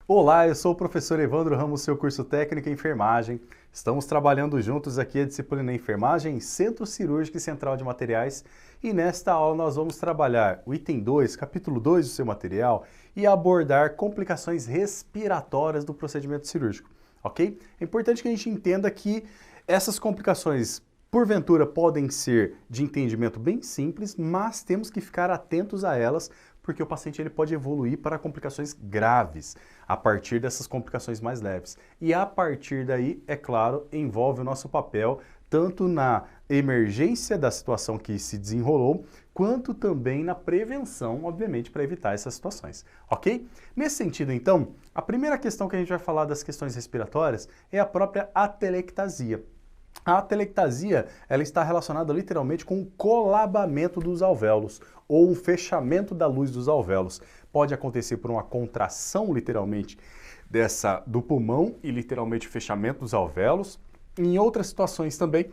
Olá, eu sou o professor Evandro Ramos, seu curso técnico em enfermagem. Estamos trabalhando juntos aqui a disciplina Enfermagem em Centro Cirúrgico e Central de Materiais. E nesta aula nós vamos trabalhar o item 2, capítulo 2 do seu material e abordar complicações respiratórias do procedimento cirúrgico, ok? É importante que a gente entenda que essas complicações, porventura, podem ser de entendimento bem simples, mas temos que ficar atentos a elas, porque o paciente ele pode evoluir para complicações graves a partir dessas complicações mais leves. E a partir daí, é claro, envolve o nosso papel tanto na emergência da situação que se desenrolou, quanto também na prevenção, obviamente, para evitar essas situações, ok? Nesse sentido, então, a primeira questão que a gente vai falar das questões respiratórias é a própria atelectasia. A atelectasia, ela está relacionada literalmente com o colabamento dos alvéolos, ou um fechamento da luz dos alvéolos. Pode acontecer por uma contração, literalmente, do pulmão e literalmente o fechamento dos alvéolos. Em outras situações também,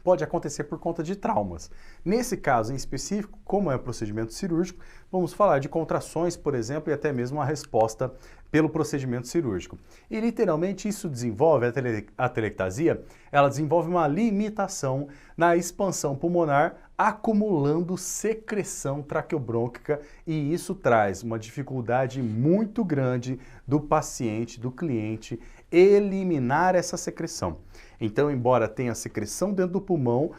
pode acontecer por conta de traumas. Nesse caso em específico, como é o procedimento cirúrgico, vamos falar de contrações, por exemplo, e até mesmo a resposta pelo procedimento cirúrgico. E literalmente isso desenvolve, a atelectasia, ela desenvolve uma limitação na expansão pulmonar, acumulando secreção traqueobrônquica, e isso traz uma dificuldade muito grande do paciente, do cliente, eliminar essa secreção. Então, embora tenha secreção dentro do pulmão,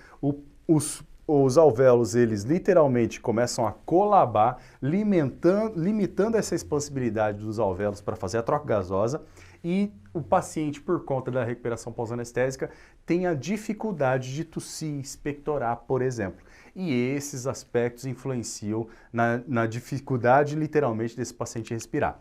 os alvéolos, eles literalmente começam a colabar, limitando essa expansibilidade dos alvéolos para fazer a troca gasosa, e o paciente, por conta da recuperação pós-anestésica, tem a dificuldade de tossir, expectorar, por exemplo. E esses aspectos influenciam na dificuldade, literalmente, desse paciente respirar.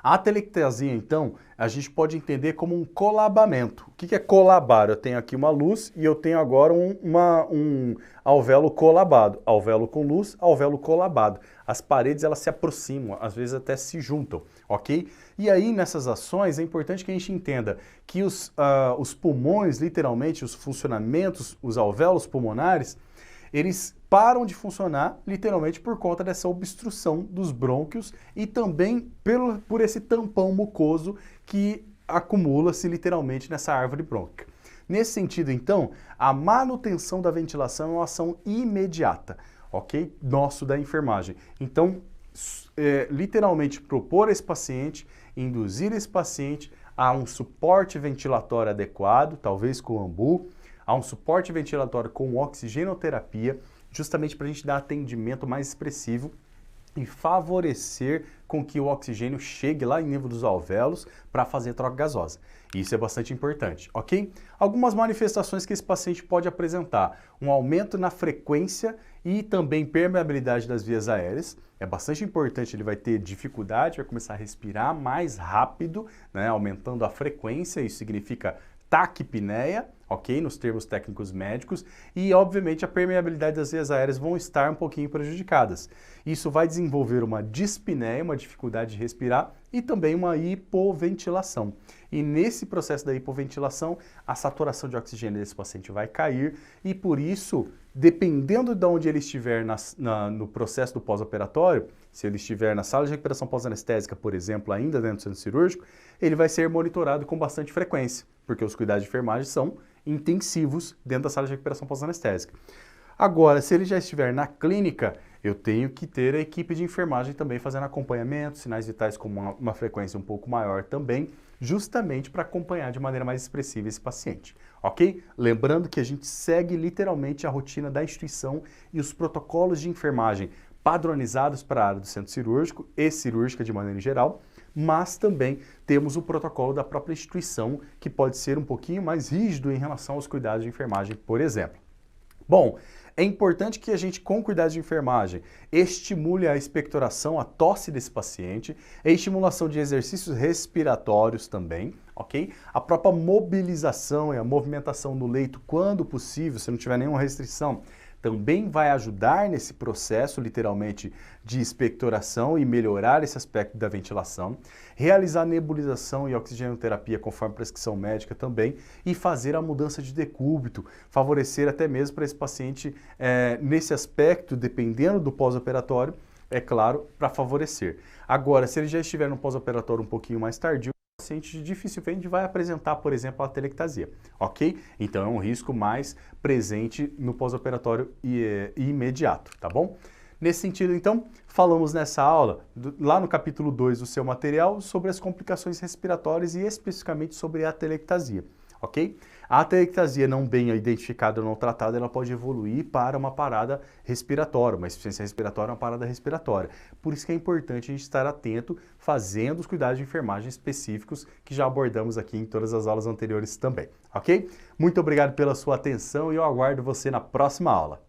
A atelectasia, então, a gente pode entender como um colabamento. O que é colabar? Eu tenho aqui uma luz e eu tenho agora um alvéolo colabado. Alvéolo com luz, alvéolo colabado. As paredes, elas se aproximam, às vezes até se juntam, ok? E aí, nessas ações, é importante que a gente entenda que os pulmões, literalmente, os funcionamentos, os alvéolos pulmonares, eles param de funcionar literalmente por conta dessa obstrução dos brônquios e também por esse tampão mucoso que acumula-se literalmente nessa árvore brônquica. Nesse sentido, então, a manutenção da ventilação é uma ação imediata, ok? Nosso da enfermagem. Então, literalmente propor a esse paciente, induzir esse paciente a um suporte ventilatório adequado, talvez com ambu, a um suporte ventilatório com oxigenoterapia, justamente para a gente dar atendimento mais expressivo e favorecer com que o oxigênio chegue lá em nível dos alvéolos para fazer a troca gasosa. Isso é bastante importante, ok? Algumas manifestações que esse paciente pode apresentar: um aumento na frequência e também permeabilidade das vias aéreas. É bastante importante, ele vai ter dificuldade, vai começar a respirar mais rápido, né, aumentando a frequência, isso significa taquipneia, ok? Nos termos técnicos médicos, e obviamente a permeabilidade das vias aéreas vão estar um pouquinho prejudicadas. Isso vai desenvolver uma dispneia, uma dificuldade de respirar, e também uma hipoventilação. E nesse processo da hipoventilação, a saturação de oxigênio desse paciente vai cair, e por isso, dependendo de onde ele estiver no processo do pós-operatório, se ele estiver na sala de recuperação pós-anestésica, por exemplo, ainda dentro do centro cirúrgico, ele vai ser monitorado com bastante frequência, porque os cuidados de enfermagem são intensivos dentro da sala de recuperação pós-anestésica. Agora, se ele já estiver na clínica, eu tenho que ter a equipe de enfermagem também fazendo acompanhamento, sinais vitais com uma frequência um pouco maior também, justamente para acompanhar de maneira mais expressiva esse paciente, ok? Lembrando que a gente segue literalmente a rotina da instituição e os protocolos de enfermagem padronizados para a área do centro cirúrgico e cirúrgica de maneira geral, mas também temos o protocolo da própria instituição, que pode ser um pouquinho mais rígido em relação aos cuidados de enfermagem, por exemplo. Bom, é importante que a gente, com cuidados de enfermagem, estimule a expectoração, a tosse desse paciente, a estimulação de exercícios respiratórios também, ok? A própria mobilização e a movimentação no leito, quando possível, se não tiver nenhuma restrição, também vai ajudar nesse processo, literalmente, de expectoração e melhorar esse aspecto da ventilação, realizar nebulização e oxigenoterapia conforme prescrição médica também e fazer a mudança de decúbito, favorecer até mesmo para esse paciente, nesse aspecto, dependendo do pós-operatório, é claro, para favorecer. Agora, se ele já estiver no pós-operatório um pouquinho mais tardio, o paciente dificilmente vai apresentar, por exemplo, a atelectasia, ok? Então é um risco mais presente no pós-operatório e imediato, tá bom? Nesse sentido, então, falamos nessa aula, lá no capítulo 2 do seu material, sobre as complicações respiratórias e especificamente sobre a atelectasia, ok? A atelectasia não bem identificada ou não tratada, ela pode evoluir para uma parada respiratória, uma insuficiência respiratória, uma parada respiratória. Por isso que é importante a gente estar atento, fazendo os cuidados de enfermagem específicos que já abordamos aqui em todas as aulas anteriores também, ok? Muito obrigado pela sua atenção e eu aguardo você na próxima aula.